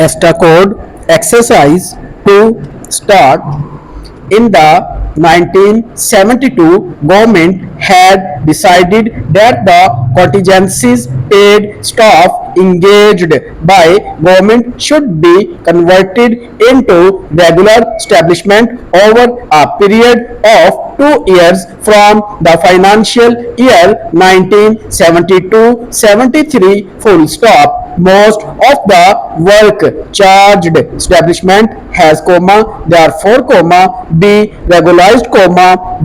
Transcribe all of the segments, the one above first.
Esta code exercise to start. In the 1972, government had decided that the contingencies paid staff engaged by government should be converted into regular establishment over a period of 2 years from the financial year 1972-73 full stop. Most of the work charged establishment has therefore be regularized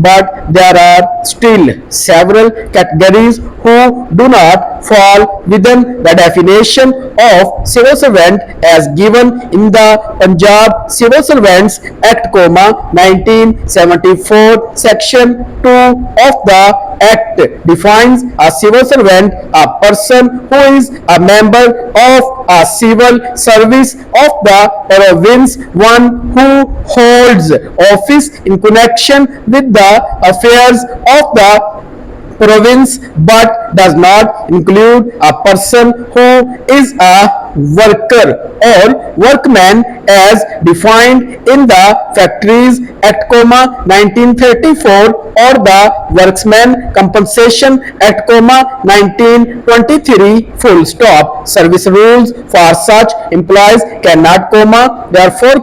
but there are still several categories who do not fall within the definition of civil servant as given in the Punjab Civil Servants Act 1974. Section 2 of the Act defines a civil servant a person who is a member of a civil service of the province, one who holds office in connection with the affairs of the province but does not include a person who is a worker or workman as defined in the Factories Act 1934 or the Workmen Compensation Act 1923 full stop. Service rules for such employees cannot therefore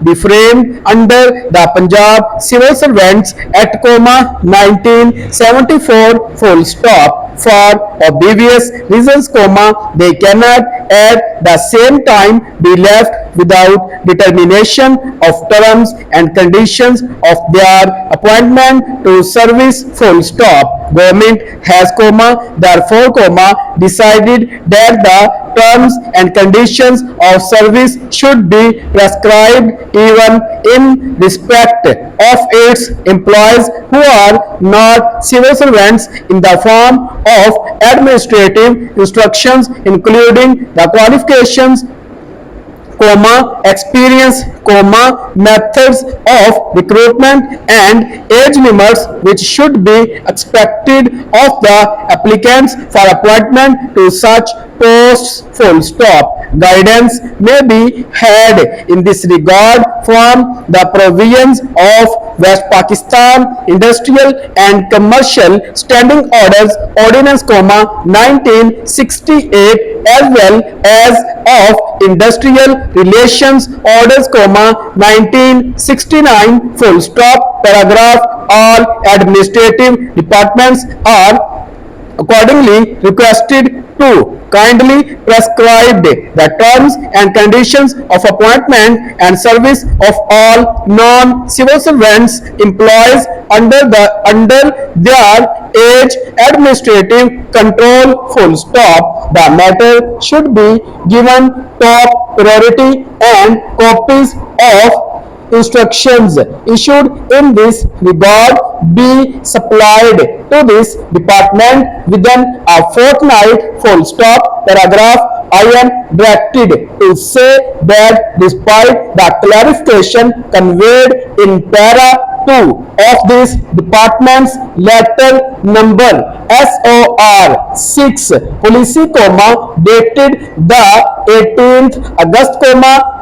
be framed under the Punjab Civil Servants Act 1974 full stop. For obvious reasons, they cannot at the same time be left without determination of terms and conditions of their appointment to service full stop. Government has therefore decided that the terms and conditions of service should be prescribed even in respect of its employees who are not civil servants in the form of administrative instructions including the qualifications, experience, methods of recruitment and age limits which should be expected of the applicants for appointment to such posts full stop. Guidance may be had in this regard from the provisions of West Pakistan Industrial and Commercial Standing Orders Ordinance, 1968 as well as of Industrial Relations Orders, 1969 full stop. Paragraph. All administrative departments are accordingly requested to kindly prescribe the terms and conditions of appointment and service of all non-civil servants employees under their age administrative control full stop. The matter should be given top priority and copies of instructions issued in this regard be supplied to this department within a fortnight full stop. Paragraph. I am directed to say that despite the clarification conveyed in para 2 of this department's letter number SOR 6 policy, dated the 18th August,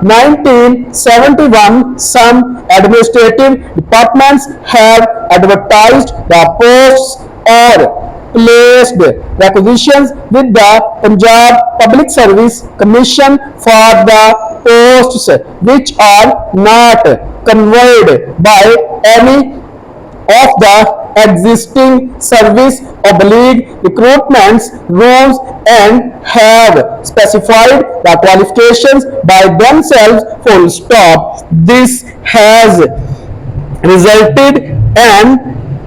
1971, some administrative departments have advertised the posts or placed requisitions with the Punjab Public Service Commission for the posts which are not conveyed by any of the existing service recruitments rules and have specified the qualifications by themselves full stop. This has resulted in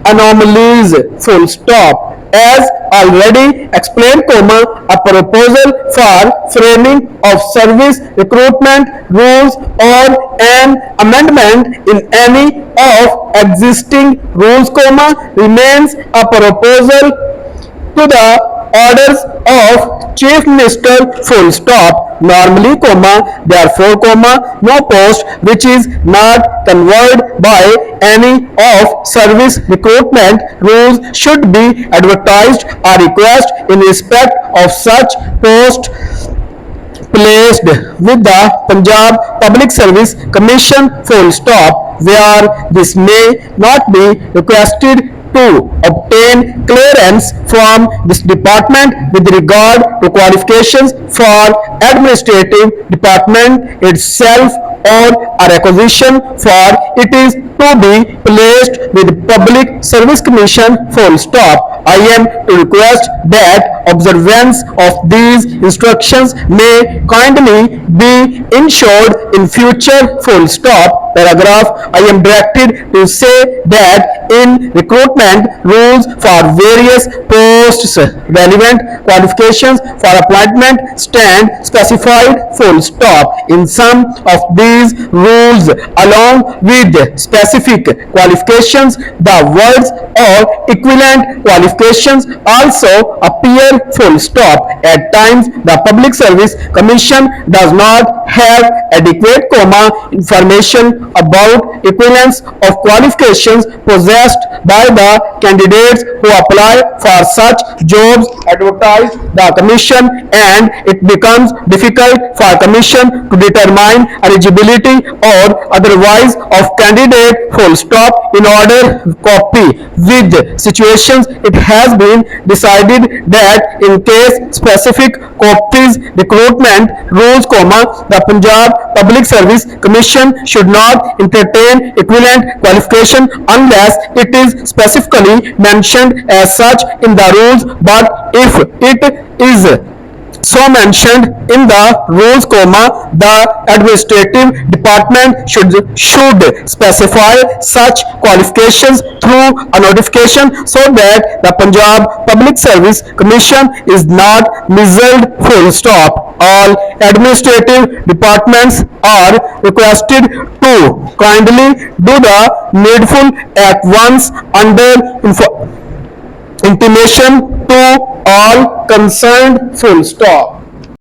anomalies full stop. As already explained, a proposal for framing of service recruitment rules or an amendment in any of existing rules, remains a proposal to the orders of Chief Minister full stop. Normally, therefore, no post which is not conferred by any of service recruitment rules should be advertised or request in respect of such post placed with the Punjab Public Service Commission full stop, where this may not be requested to obtain clearance from this department with regard to qualifications for administrative department itself, or a requisition for it is to be placed with Public Service Commission full stop. I am to request that observance of these instructions may kindly be ensured in future full stop. Paragraph. I am directed to say that in recruitment rules for various posts relevant qualifications for appointment stand specified full stop. In some of these rules, along with specific qualifications, the words or equivalent qualifications also appear full stop. At times, the Public Service Commission does not have adequate information about equivalence of qualifications possessed by the candidates who apply for such jobs advertised the Commission, and it becomes difficult for Commission to determine eligibility or otherwise of candidate full stop. In order copy with situations, it has been decided that in case specific copies recruitment rules, the Punjab Public Service Commission should not entertain equivalent qualification unless it is specifically mentioned as such in the rules, but if it is so mentioned in the rules, the administrative department should specify such qualifications through a notification, so that the Punjab Public Service Commission is not misled. Full stop. All administrative departments are requested to kindly do the needful at once under intimation to all concerned. Full stop.